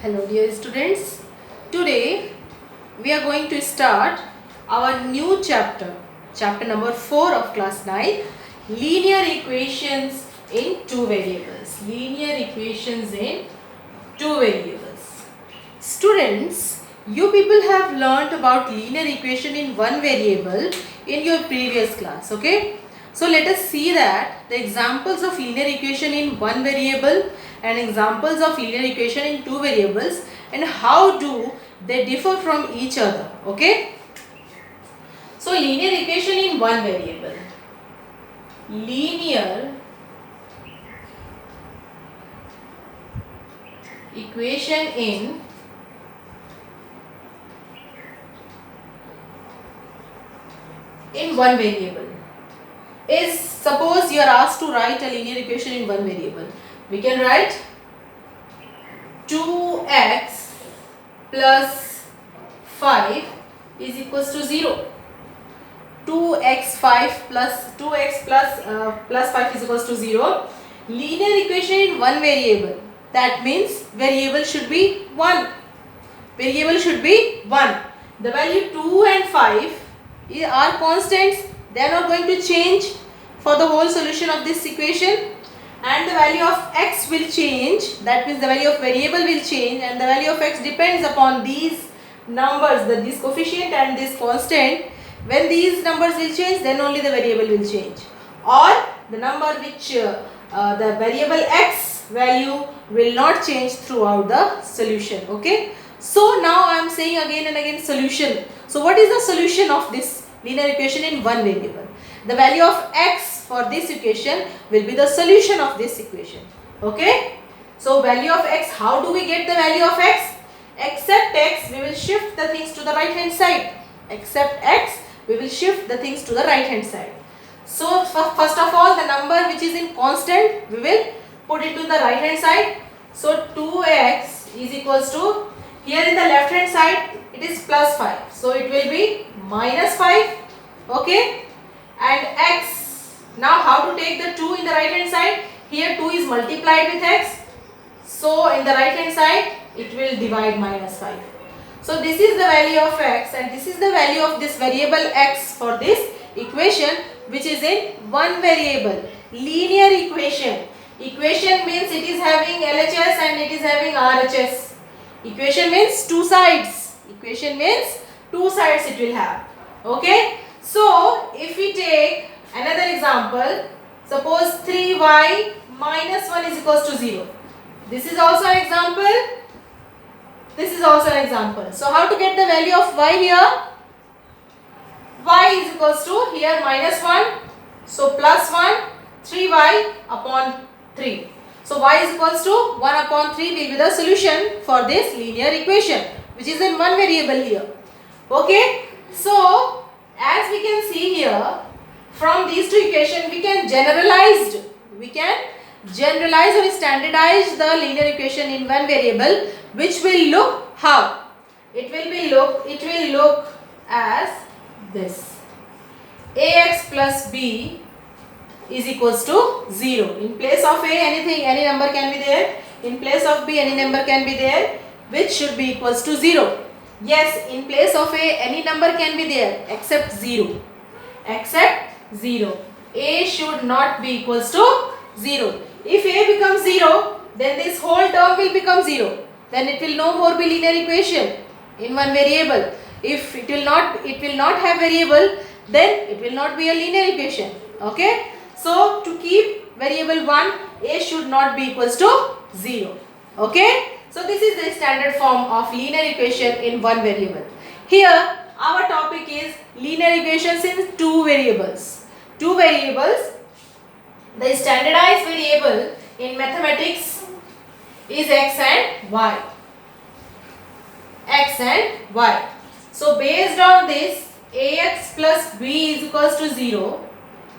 Hello dear students, today we are going to start our new chapter number 4 of class 9, linear equations in two variables. Linear equations in two variables. Students, you people have learnt about linear equation in one variable in your previous class, okay? So let us see that the examples of linear equation in one variable and examples of linear equation in two variables and how do they differ from each other, okay? So linear equation in one variable. Linear equation in one variable is, suppose you are asked to write a linear equation in one variable. We can write 2x plus 5 is equals to 0. 2x plus 5 is equals to 0. Linear equation in one variable. That means variable should be 1. Variable should be 1. The value 2 and 5 are constants. They are not going to change for the whole solution of this equation. And the value of x will change. That means the value of variable will change, and the value of x depends upon these numbers, this coefficient and this constant. When these numbers will change, then only the variable will change, or the number which the variable x value will not change throughout the solution. Okay. So now I am saying again and again solution. So what is the solution of this linear equation in one variable? The value of x for this equation will be the solution of this equation. Okay. So value of x, how do we get the value of x? Except x, we will shift the things to the right hand side. Except x, we will shift the things to the right hand side. So first of all, the number which is in constant, we will put it to the right hand side. So 2x is equals to, here in the left hand side it is plus 5. So it will be minus 5. Okay. And x, now how to take the 2 in the right hand side? Here 2 is multiplied with x. So in the right hand side it will divide minus 5. So this is the value of x and this is the value of this variable x for this equation, which is in one variable. Linear equation. Equation means it is having LHS and it is having RHS. Equation means two sides. Equation means two sides it will have. Okay. So if we take another example, suppose 3y minus 1 is equals to 0. This is also an example. This is also an example. So how to get the value of y here? Y is equals to, here minus 1. So plus 1, 3y upon 3. So y is equals to 1 upon 3 will be the solution for this linear equation, which is in one variable here. Okay. So as we can see here, from these two equations we can generalize or standardize the linear equation in one variable, which will look how? It will look as this. Ax plus b is equals to 0. In place of a, any number can be there. In place of b, any number can be there, which should be equals to 0. Yes, in place of a, any number can be there except 0. Except 0. A should not be equals to 0. If a becomes 0, then this whole term will become 0. Then it will no more be linear equation in one variable. If it will not have variable, then it will not be a linear equation. Okay. So to keep variable 1, a should not be equals to 0. Okay. So this is the standard form of linear equation in one variable. Here our topic is linear equations in two variables. Two variables. The standardized variable in mathematics is x and y. X and y. So based on this, ax plus b is equals to 0.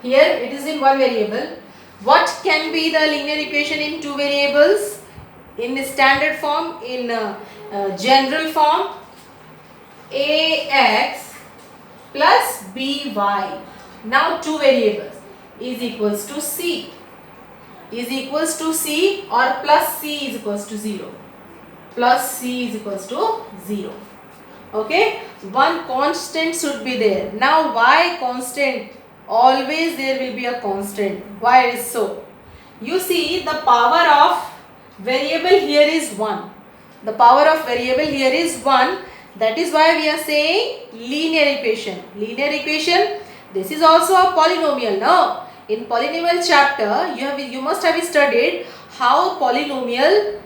Here it is in one variable. What can be the linear equation in two variables? In the standard form, in general form, ax plus by. Now two variables is equals to c. Is equals to c or plus c is equals to 0. plus c is equals to 0. Okay, one constant should be there. Now why constant? Always there will be a constant. Why it is so? You see, the power of variable here is 1. The power of variable here is 1. That is why we are saying linear equation. Linear equation, this is also a polynomial. No? In polynomial chapter, you must have studied how polynomial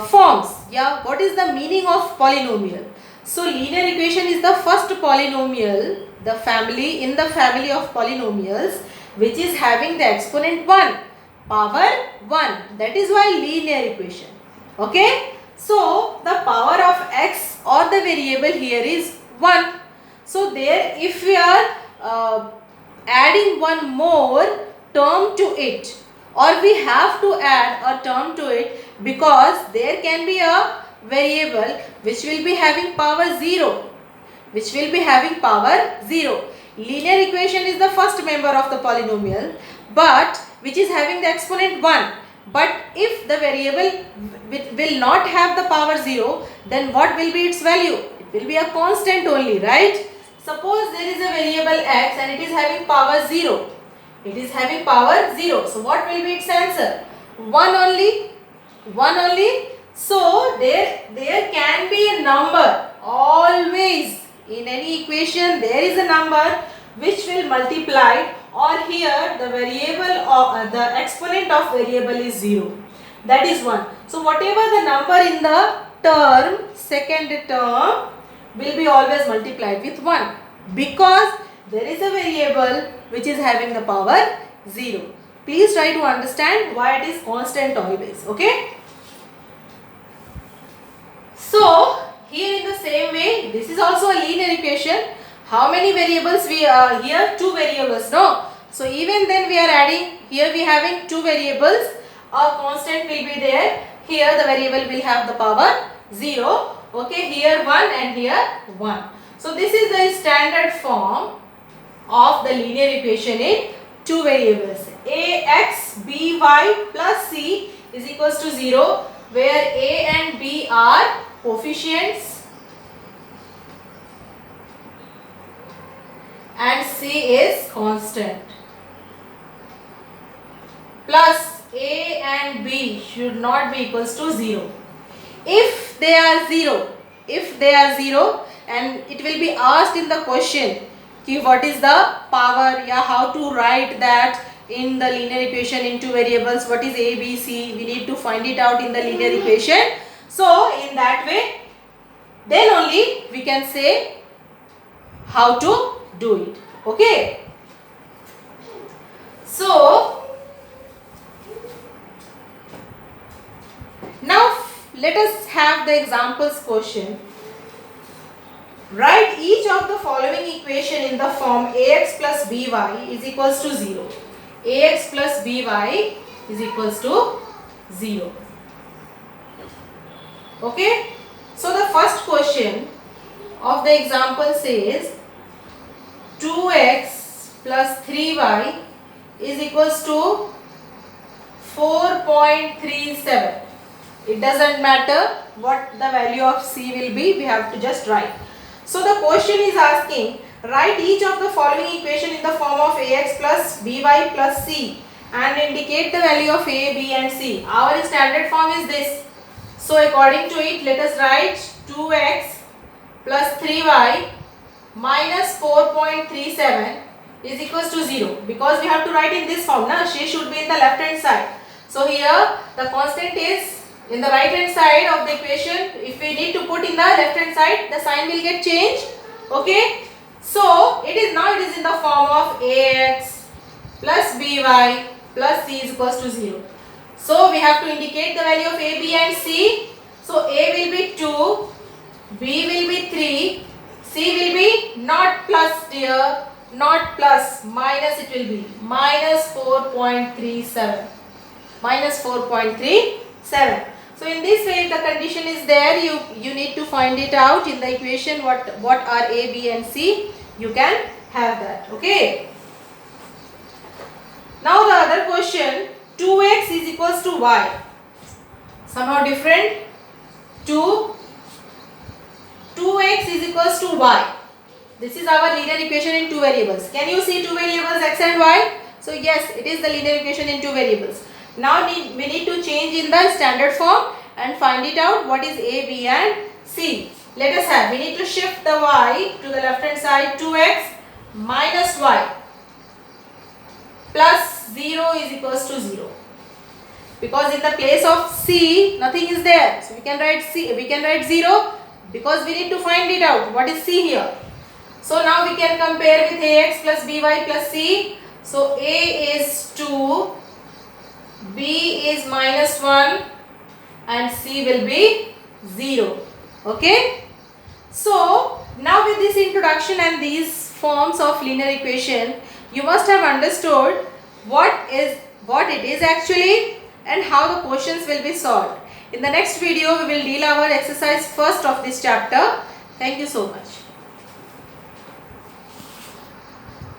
forms. Yeah, what is the meaning of polynomial? So linear equation is the first polynomial, the family of polynomials which is having the exponent 1, power 1. That is why linear equation. Okay. So the power of x or the variable here is 1. So there, if we are adding one more term to it, or we have to add a term to it, because there can be a variable which will be having power 0. Linear equation is the first member of the polynomial, but which is having the exponent 1. But if the variable will not have the power 0, then what will be its value? It will be a constant only, right? Suppose there is a variable x and it is having power 0. So what will be its answer? 1 only. So there can be a number. Always in any equation there is a number which will multiply, or here the variable or the exponent of variable is 0. That is 1. So whatever the number in the term, second term, will be always multiplied with 1, because there is a variable which is having the power 0. Please try to understand why it is constant always. Okay. So here in the same way, this is also a linear equation. How many variables we are here? 2 variables, no? So even then we are adding, here we having 2 variables, a constant will be there. Here the variable will have the power 0. Okay, here 1 and here 1. So this is the standard form of the linear equation in 2 variables. Ax by plus c is equals to 0, where a and b are coefficients and c is constant. Plus a and b should not be equals to 0. If they are 0, and it will be asked in the question, what is the power, how to write that in the linear equation in 2 variables, what is a, b, c, we need to find it out in the linear equation. So in that way, then only we can say how to do it. Okay. So now let us have the examples question. Write each of the following equation in the form ax plus by is equals to 0. Ax plus by is equals to 0. Okay. So the first question of the example says 2x plus 3y is equals to 4.37. It doesn't matter what the value of c will be, we have to just write. So the question is asking, write each of the following equation in the form of ax plus by plus c and indicate the value of a, b and c. Our standard form is this. So according to it, let us write 2x plus 3y minus 4.37 is equals to 0, because we have to write in this form. She should be in the left hand side. So here the constant is in the right hand side of the equation. If we need to put in the left hand side, the sign will get changed. Okay. So it is in the form of ax plus by plus c is equals to 0. So we have to indicate the value of a, b and c. So a will be 2, b will be 3, c will be not plus, dear, not plus, minus it will be minus 4.37. Minus 4.37. So in this way, if the condition is there, you need to find it out in the equation what are a, b and c. You can have that. Okay. Now the other question, 2x is equals to y. Somehow different. to 2x is equals to y. This is our linear equation in two variables. Can you see two variables x and y? So yes, it is the linear equation in two variables. Now we need to change in the standard form and find it out what is a, b and c. Let us have, we need to shift the y to the left hand side, 2x minus y plus 0 is equals to 0. Because in the place of c, nothing is there. So we can write 0 because we need to find it out. What is c here? So now we can compare with ax plus by plus c. So a is 2, b is minus 1 and c will be 0. Okay. So now with this introduction and these forms of linear equation, you must have understood what it is actually and how the questions will be solved. In the next video, we will deal our exercise first of this chapter. Thank you so much.